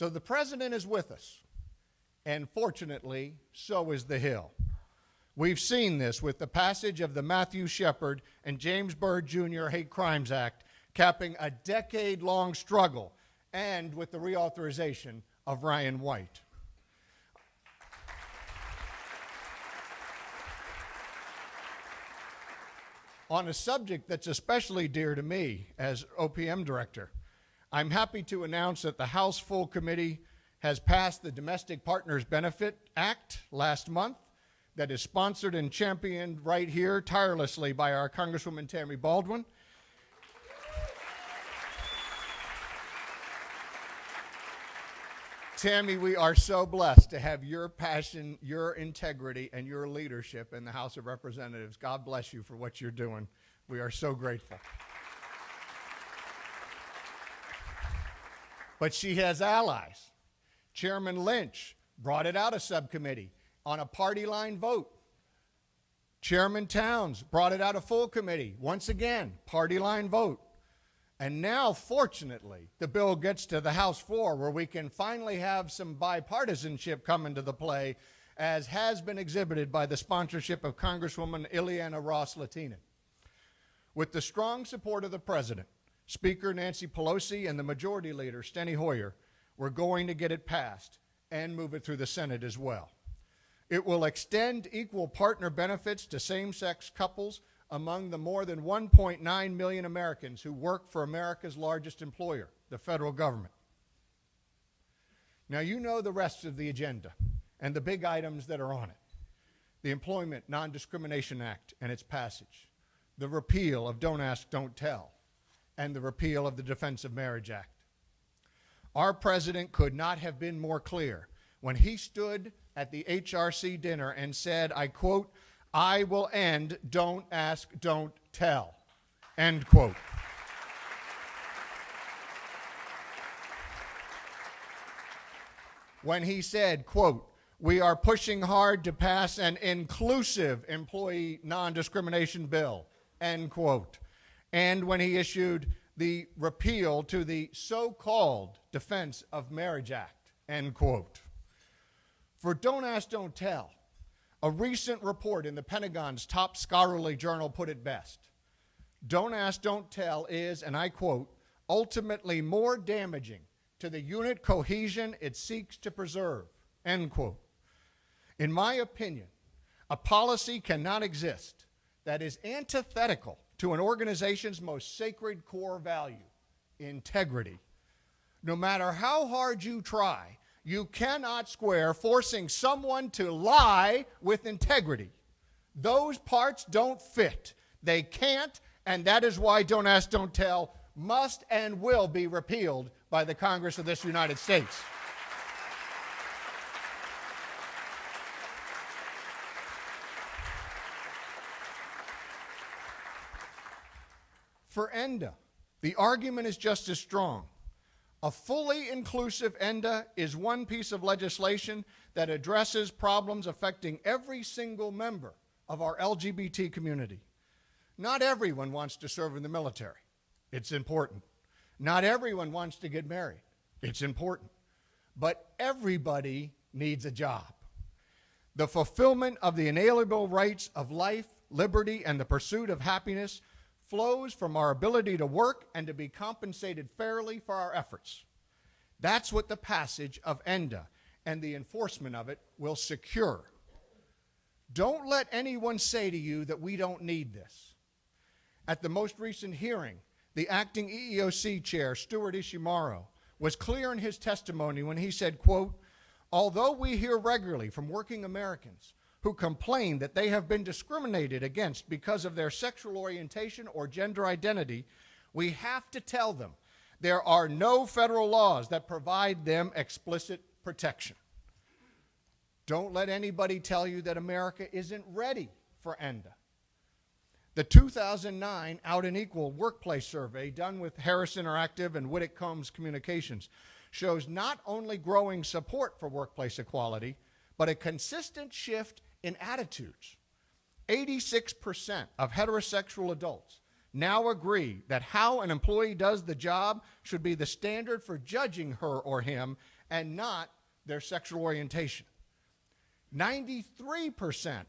So the president is with us, and fortunately, so is the Hill. We've seen this with the passage of the Matthew Shepard and James Byrd Jr. Hate Crimes Act, capping a decade-long struggle, and with the reauthorization of Ryan White. On a subject that's especially dear to me as OPM director, I'm happy to announce that the House Full Committee has passed the Domestic Partners Benefit Act last month that is sponsored and championed right here tirelessly by our Congresswoman Tammy Baldwin. Tammy, we are so blessed to have your passion, your integrity, and your leadership in the House of Representatives. God bless you for what you're doing. We are so grateful. But she has allies. Chairman Lynch brought it out of subcommittee on a party line vote. Chairman Towns brought it out of full committee. Once again, party line vote. And now, fortunately, the bill gets to the House floor where we can finally have some bipartisanship come into the play, as has been exhibited by the sponsorship of Congresswoman Ileana Ross-Latinen. With the strong support of the President, Speaker Nancy Pelosi, and the Majority Leader, Steny Hoyer, we're going to get it passed and move it through the Senate as well. It will extend equal partner benefits to same-sex couples among the more than 1.9 million Americans who work for America's largest employer, the federal government. Now, you know the rest of the agenda and the big items that are on it. The Employment Non-Discrimination Act and its passage, the repeal of Don't Ask, Don't Tell, and the repeal of the Defense of Marriage Act. Our president could not have been more clear when he stood at the HRC dinner and said, I quote, "I will end Don't Ask, Don't Tell," end quote. When he said, quote, "We are pushing hard to pass an inclusive employee non-discrimination bill," end quote. And when he issued the repeal to the so-called Defense of Marriage Act, end quote. For Don't Ask, Don't Tell, a recent report in the Pentagon's top scholarly journal put it best. Don't Ask, Don't Tell is, and I quote, ultimately more damaging to the unit cohesion it seeks to preserve, end quote. In my opinion, a policy cannot exist that is antithetical to an organization's most sacred core value, integrity. No matter how hard you try, you cannot square forcing someone to lie with integrity. Those parts don't fit. They can't, and that is why Don't Ask, Don't Tell must and will be repealed by the Congress of this United States. For ENDA, the argument is just as strong. A fully inclusive ENDA is one piece of legislation that addresses problems affecting every single member of our LGBT community. Not everyone wants to serve in the military. It's important. Not everyone wants to get married. It's important. But everybody needs a job. The fulfillment of the inalienable rights of life, liberty, and the pursuit of happiness flows from our ability to work and to be compensated fairly for our efforts. That's what the passage of ENDA and the enforcement of it will secure. Don't let anyone say to you that we don't need this. At the most recent hearing, the acting EEOC chair, Stuart Ishimaro, was clear in his testimony when he said, quote, "Although we hear regularly from working Americans who complain that they have been discriminated against because of their sexual orientation or gender identity, we have to tell them there are no federal laws that provide them explicit protection." Don't let anybody tell you that America isn't ready for ENDA. The 2009 Out and Equal Workplace Survey done with Harris Interactive and Whittick Combs Communications shows not only growing support for workplace equality, but a consistent shift in attitudes. 86% of heterosexual adults now agree that how an employee does the job should be the standard for judging her or him, and not their sexual orientation. 93%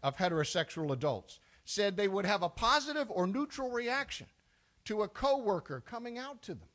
of heterosexual adults said they would have a positive or neutral reaction to a coworker coming out to them.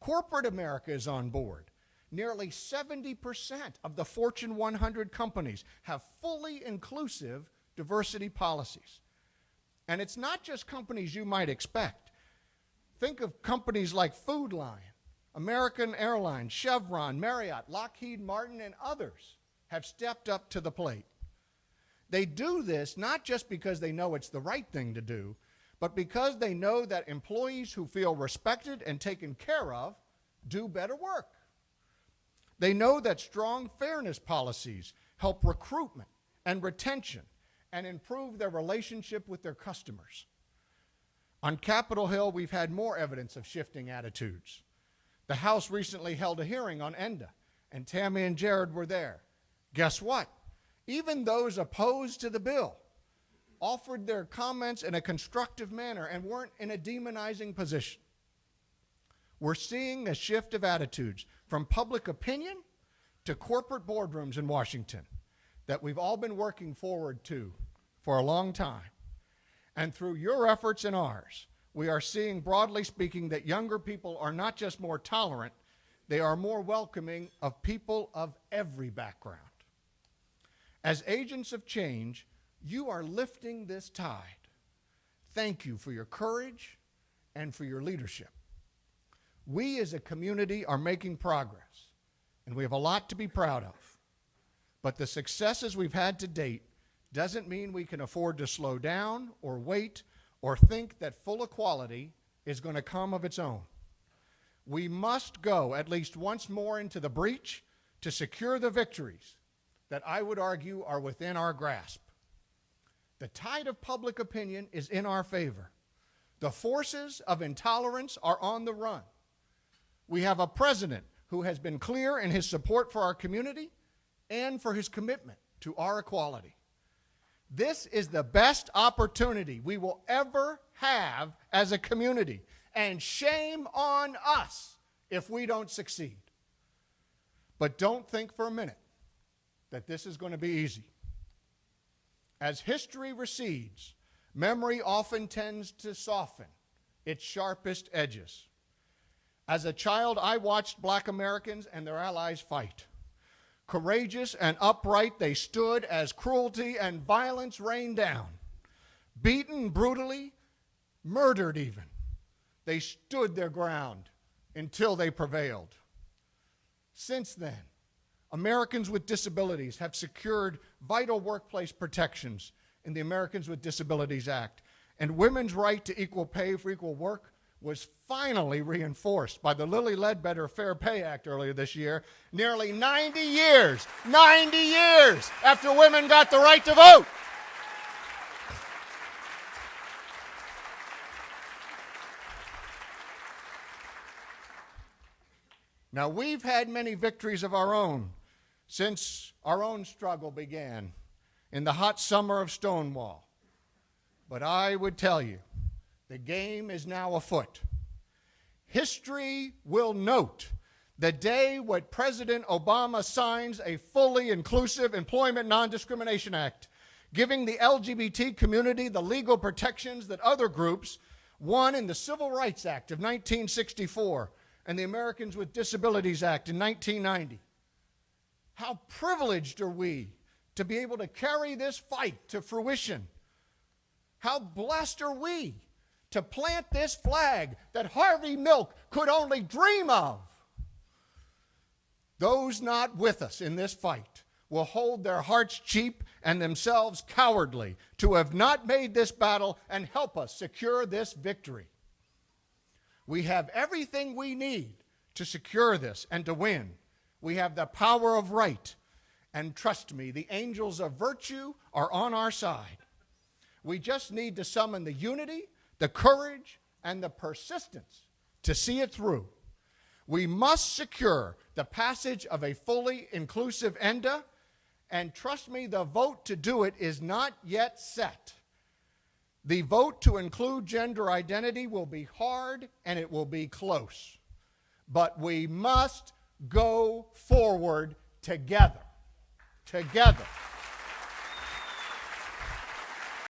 Corporate America is on board. Nearly 70% of the Fortune 100 companies have fully inclusive diversity policies. And it's not just companies you might expect. Think of companies like Food Lion, American Airlines, Chevron, Marriott, Lockheed Martin, and others have stepped up to the plate. They do this not just because they know it's the right thing to do, but because they know that employees who feel respected and taken care of do better work. They know that strong fairness policies help recruitment and retention and improve their relationship with their customers. On Capitol Hill, we've had more evidence of shifting attitudes. The House recently held a hearing on ENDA, and Tammy and Jared were there. Guess what? Even those opposed to the bill offered their comments in a constructive manner and weren't in a demonizing position. We're seeing a shift of attitudes from public opinion to corporate boardrooms in Washington that we've all been working forward to for a long time. And through your efforts and ours, we are seeing, broadly speaking, that younger people are not just more tolerant, they are more welcoming of people of every background. As agents of change, you are lifting this tide. Thank you for your courage and for your leadership. We as a community are making progress, and we have a lot to be proud of. But the successes we've had to date doesn't mean we can afford to slow down or wait or think that full equality is going to come of its own. We must go at least once more into the breach to secure the victories that I would argue are within our grasp. The tide of public opinion is in our favor. The forces of intolerance are on the run. We have a president who has been clear in his support for our community and for his commitment to our equality. This is the best opportunity we will ever have as a community, and shame on us if we don't succeed. But don't think for a minute that this is going to be easy. As history recedes, memory often tends to soften its sharpest edges. As a child, I watched Black Americans and their allies fight. Courageous and upright, they stood as cruelty and violence rained down. Beaten brutally, murdered even, they stood their ground until they prevailed. Since then, Americans with disabilities have secured vital workplace protections in the Americans with Disabilities Act, and women's right to equal pay for equal work was finally reinforced by the Lilly Ledbetter Fair Pay Act earlier this year, nearly 90 years after women got the right to vote. Now, we've had many victories of our own since our own struggle began in the hot summer of Stonewall. But I would tell you, the game is now afoot. History will note the day when President Obama signs a fully inclusive Employment Non-Discrimination Act, giving the LGBT community the legal protections that other groups won in the Civil Rights Act of 1964 and the Americans with Disabilities Act in 1990. How privileged are we to be able to carry this fight to fruition? How blessed are we to plant this flag that Harvey Milk could only dream of? Those not with us in this fight will hold their hearts cheap and themselves cowardly to have not made this battle and help us secure this victory. We have everything we need to secure this and to win. We have the power of right, and trust me, the angels of virtue are on our side. We just need to summon the unity, the courage, and the persistence to see it through. We must secure the passage of a fully inclusive ENDA, and trust me, the vote to do it is not yet set. The vote to include gender identity will be hard and it will be close. But we must go forward together. Together.